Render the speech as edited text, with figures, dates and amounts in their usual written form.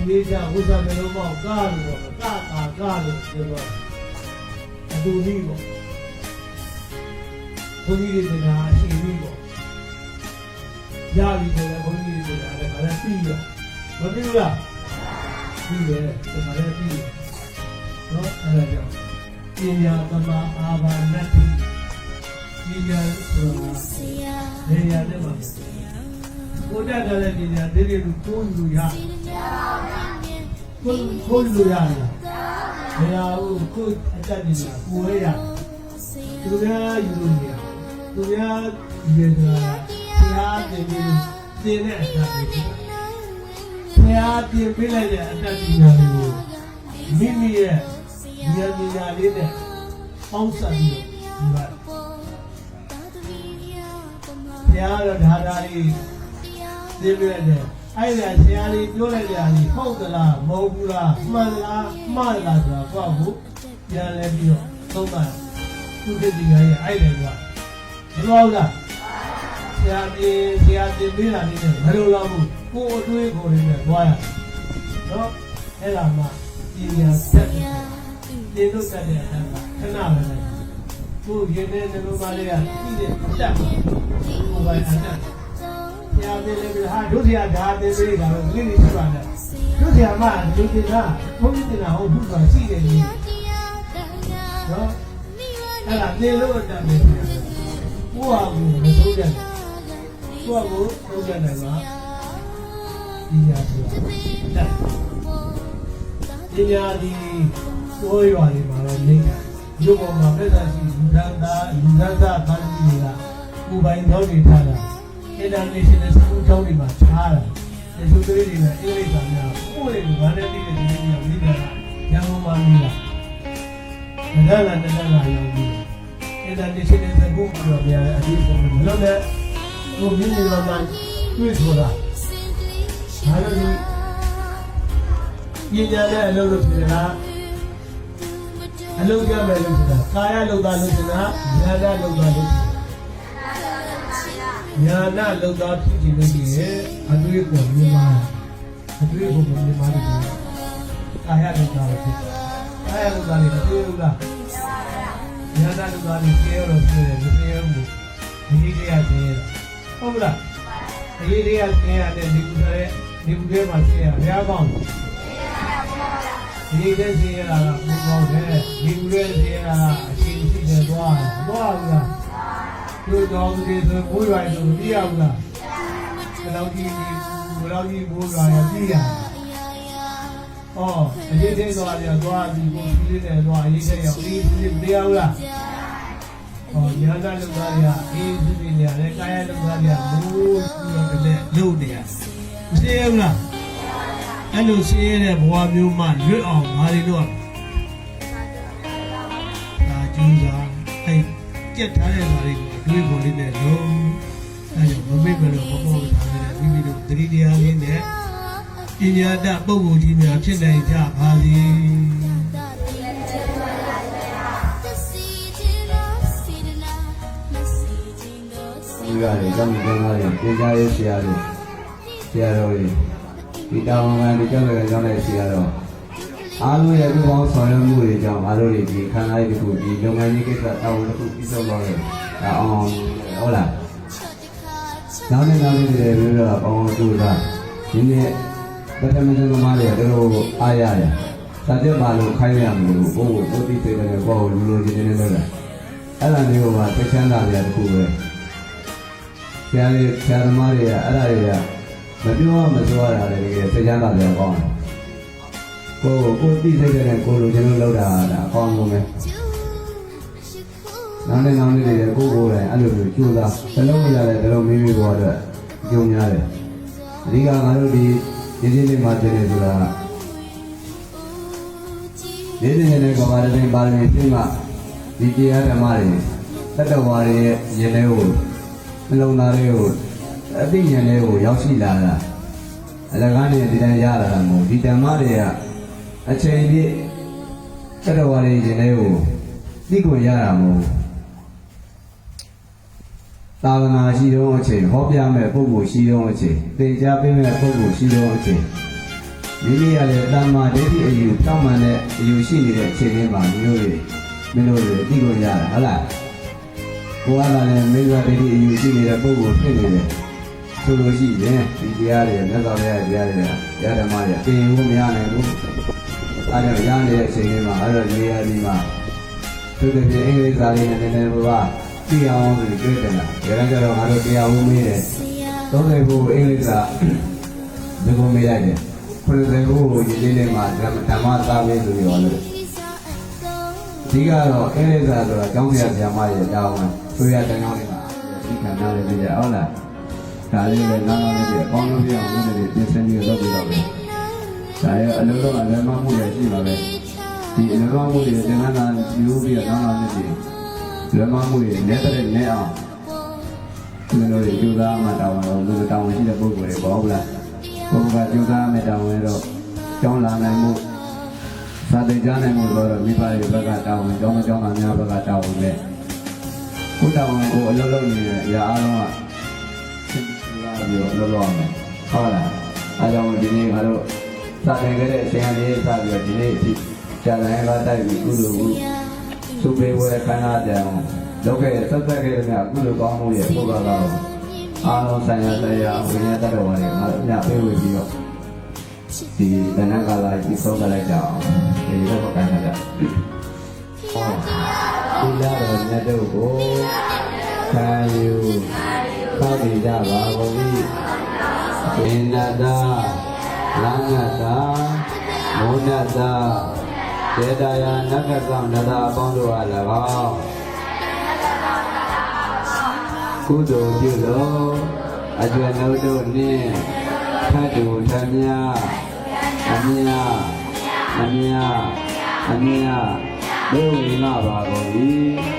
လေးကြဝိဇ္ဇာမျိုးလုံးပေါက်ကားလို့ပေါ့ကားလို့ပြောတော့အတူကြီးပေါ့ဘုန်းကြီးတွေကအရှိကြီးပေါ့ရပြီဆိုတော့ဘုန်းကြီးတွေကလည်းအဲ့ဒါပြီးရမပြီးဘူးလားပြီးတယ်ဒီမှာလည်းပြီးနော်အဲ့ဒါကြောင့်ပညာသမာအာဘာနတ္တိပညာဆိုတာနေရာနဲ့မှာကိုတတ်ကြတဲ့ပညာတွေတွေကိုယူရကိုလူရတယ်ဘယ်ဟာကိုအတတ်နေလားကိုရရသူများယူလို့ရသူများယူရတာဘုရားတင်ပြီးတင်တဲ့အတတ်တွေဘုရားတင်ပေးလိုက်တဲ့အတတ်ပညာတွေကိုမိမိရဲ့ဉာဏ်ပညာလေးနဲ့ပေါင်းစပ်ပြီးယူရတယ်ဘုရားတော့ဒါလေးသိပြရတယ်အဲ့ဒါဆရာလေးပြောလိုက်ကြတယ်ဟုတ်သလားမဟုတ်ဘူးလားမှန်လားမှားလားဆိုတာကိုယ့်ကိုပြန်လဲပြီးတော့သုံးပါသူတတိယရဲ့အဲ့ဒါကမလို့လားဆရာတင်ပေးတာလေးနဲ့မလိုတော့ဘူးကိုယ်အတွေးကိုယ်လေးနဲ့သွားရနော်အဲ့ဒါမှပညာဆက်တယ်လို့တတ်တဲ့အတန်းကခဏပဲကိုယ်ရင်းတဲ့နှလုံးသားလေးကပြီးတဲ့အတတ်ကိုယ်ပိုင်အတတ်ဆရာတင်လည်းဟာတို့ဆရာဒါတင်ပေးတာတော့ဒီနေ့ရှိပါနဲ့တို့ဆရာမဒီတင်တာဘုန်းကြီးတင်တာဟုတ်ဘူးဆိုတာရှိတယ်ကြီးနော်အဲ့ဒါတင်လို့အတတ်ပဲကိုယ့်ဟာကိုမဆုံးကြဘူးကိုယ့်ကိုဆုံးကြတယ်ကပညာဆိုတာအတတ်ပညာဒီကိုယ်ရွာတွေမှာတော့နေတာရုပ်ပေါ်မှာပြဿနာရှိလူဒန်းသားပန်းကြီးတွေကကိုယ်ပိုင်သောတွေထားတာinternational school ကျောင်းတွေမှာခြားတာဒီလိုတွေကအင်္ဂလိပ်စာများပို့တယ်ဘာနဲ့တည်းတည်းမျိုးနေတာရန်ကုန်မှာနေတာဒါကလည်းရောက်ပြီး international school ပြောပြရတဲ့အဒီဆုံးမလို့လည်းဘုံမြင့်နေတော့မှတွေ့ဆိုတာဒါလို့ဒီပညာနဲ့အလုပ်လုပ်နေတာအလုပ်ကြမယ်လို့ဆိုတာကာယလုပ်တာလို့ဆိုတာဉာဏ်နဲ့လုပ်တာလို့ညာနာလောက်သားဖြစ်ခြင်းလို့ရှိရဲ့အတွေ့အကြုံမြန်မာအတွေ့အကြုံမြန်မာတွေကာယလောက်သားဖြစ်ကာယလောက်သားတွေမတွေ့ဘူးလားညာနာလောက်သားတွေကျဲတော့ကျဲတယ်မကျဲဘူးဒီတရားကျဲတာဟုတ်လားဒီတရားကျဲရတဲ့ဒီကုသရဲ့ဒီကုထဲမှာကျဲရဘုရားကောင်းဒီတဲ့ကျဲရတာကဘုရားကောင်းတယ်ဒီကုထဲကျဲရတာအရှိရှိတယ်သွားဘူးလားတို့တော်ဒီဆိုဘိုးရွာဆိုမပြရဘူးလားဘယ်လောက်ကြီးဘိုးရွာရပြရဩအရေးသေးသွားတယ်သွားပြီးကိုကြီးလေးနဲ့သွားအရေးသေးရောက်အေးမတရားဘူးလားဩညာကလုံသားတွေကအေးစီးနေရတယ်ကာယလုံသားတွေကမိုးပြီးတော့လည်းလုံနေရမသိရဘူးလားအဲ့လိုစီးရတဲ့ဘဝမျိုးမှလွတ်အောင်ဘာတွေတော့ဒါကျူးစားအဲ့ကြက်ထားတဲ့ဘာတွေဒီပေါ်လေးနဲ့လုံးအဲကြောင့်မမေ့မလို့မပေါ်ထားတဲ့မိမိတို့တတိတရားလေးနဲ့ပညာတတ်ပုဂ္ဂိုလ်ကြီးများဖြစ်နိုင်ကြပါစေ။ဒီကနေ့ကျောင်းကျောင်းသားတွေပညာရေးဆရာတော်တွေဒီတောင်ဝန်ဒီကျောင်းတွေကျောင်းတဲ့ဆရာတော်အားလုံးရဲ့ဥပအောင်ဆောင်ရွက်မှုတွေကြောင့်အားလုံးတွေဒီခန္ဓာရေးတစ်ခုဒီလုပ်ငန်းကြီးကိစ္စတောင်းတစ်ခုပြီးဆုံးသွားတယ်။အောင်ဟုတ်လားနောက်နေ့တွေပြီးတော့အောင်တို့ကဒီနေ့ပထမဆုံးသမားတွေတို့အားရတယ်စာချုပ်ပါလို့ခိုင်းရမလို့ဘို့ကိုတိတိကျကျပေါ့လူလိုချင်းနေလို့လားအဲ့ဒါမျိုးကသိချမ်းသာကြတခုပဲဆရာသမားတွေကအဲ့ဒါတွေက မပြောမဆိုရတာလည်းစိတ်ချမ်းသာတယ်ကောင်းကိုတိစိတ်တဲ့ကိုလိုချင်လို့လောက်တာဒါအကောင်းဆုံးပဲနောက်နေ့တွေကိုယ်တိုင်အဲ့လိုမျိုးကြိုးစားတလုံးရတယ်တလုံးမိမိပေါ်အတွက်ကြုံရတယ်အဓိကငါတို့ဒီလေးမှာတင်နေဆိုတာဒီနေ့ကဘာလဲပါရမီသိမှဒီတရားဓမ္မတွေတတ္တဝါတွေရဲ့ဉာဏ်လေးကိုနှလုံးသားလေးကိုအသိဉာဏ်လေးကိုရောက်ရှိလာတာအလကားနဲ့ဒီတိုင်းရလာတာမဟုတ်ဒီဓမ္မတွေကအချိန်ပြည့်တတ္တဝါတွေဉာဏ်လေးကိုသိကိုရတာမဟုတ်သာသနာရှိသောအချိန်ဟောပြမဲ့ပုဂ္ဂိုလ်ရှိသောအချိန်သင်ကြားပေးမဲ့ပုဂ္ဂိုလ်ရှိသောအချိန်မိမိရတဲ့တမ္မာဒိဋ္ဌိအယူတောင်းမှန်တဲ့အယူရှိနေတဲ့အချိန်လေးမှာမျိုးတွေမင်းတို့တွေသိကိုရတာဟုတ်လားကိုယ်ကလည်းမိစ္ဆာဒိဋ္ဌိအယူရှိနေတဲ့ပုဂ္ဂိုလ်ဖြစ်နေတယ်ဆိုလို့ရှိရင်ဒီတရားတွေမြတ်စွာဘုရားတရားတွေတရားဓမ္မတွေသင်ဖို့မရနိုင်ဘူးအဲဒါရနေတဲ့အချိန်လေးမှာအဲ့တော့နေရာဒီမှာသူတို့ပြအင်္ဂလိပ်စာလေးနဲ့နည်းနည်းဘာသိအောင်ဆိုပြီးတွေ့တယ်လားဒါကြတော့ငါတို့တရားဝင်မေးတယ်30ခုအင်္ဂလိပ်စာဒီကုန်းမေးလိုက်တယ်90ခုကိုဒီလေးမှာဓမ္မစာမေးဆိုပြီးတော့လို့ဒီကတော့အင်္ဂလိပ်စာဆိုတာကျောင်းဆရာမရဲ့တောင်းဝင်ဆိုရတဲ့ကျောင်းလေးမှာဒီခန္ဓာလေးပြရဟုတ်လားဒါလေးလည်းနားနားလေးပြအကောင်းဆုံးပြအောင်လုပ်နေပြင်ဆင်ပြီးလုပ်ပြီးတော့ပဲဒါရဲ့အလုံးစုံအလည်းမမှုလည်းရှိပါပဲဒီအလုံးစုံမှုတွေသင်္ကန်းသာယူပြီးတော့နားနားလေးပြလွယ်မမှုတွေနဲ့တဲ့နဲ့အောင်သူတို့တွေယူသားမှတောင်းတော့လူတောင်းရှိတဲ့ပုဂ္ဂိုလ်တွေပေါ့ဟုတ်လားဘုရားယူသားမဲ့တောင်းရင်တော့ကျောင်းလာနိုင်မှုသာသနာ့နိုင်မှုတော့မိဘတွေဘက်ကတောင်းကျောင်းသားများဘက်ကတောင်းတယ်ကိုတောင်းကိုအလုပ်လုပ်နေတဲ့အရာအားလုံးကသိလာပြီးတော့လုပ်ရမယ်ဟုတ်လားအဲကြောင့်ဒီနေ့ငါတို့စာသင်ခဲ့တဲ့အချိန်လေးစပြီးတော့ဒီနေ့အထိကြာတိုင်းကတိုက်ပြီးကုသိုလ်ကိုသူပေဝဲခန္ဓာပြောင်းလုပ်ခဲ့ဆက်သက်ခဲ့တဲ့မြတ်ကုသိုလ်ကောင်းမှုရဲ့ပုဂ္ဂိုလ်ကတော့အားလုံးဆိုင်ရာတရားဝိညာဉ်တတ်တော်တွေငါတို့ညပေးဝေပြီးတော့ဒီတဏ္ဍကာလာကြီးဆုံးလိုက်ကြအောင်ဒီလိုပဲကန်ကြတာဟောဒီလာတော်မြတ်တို့ကိုခံယူသောက်တည်ကြပါကုန်၏ဝိနတာလင္ဃတာမုဏ္ဏတာဒေတာယနဂကံနတာအပေါင်းတို့အား၎င်းကုသိုလ်ပြုလို့အကျွမ်းတို့နှင့်ထတ်တူထမြအမြဒုဝိငါပါကုန်၏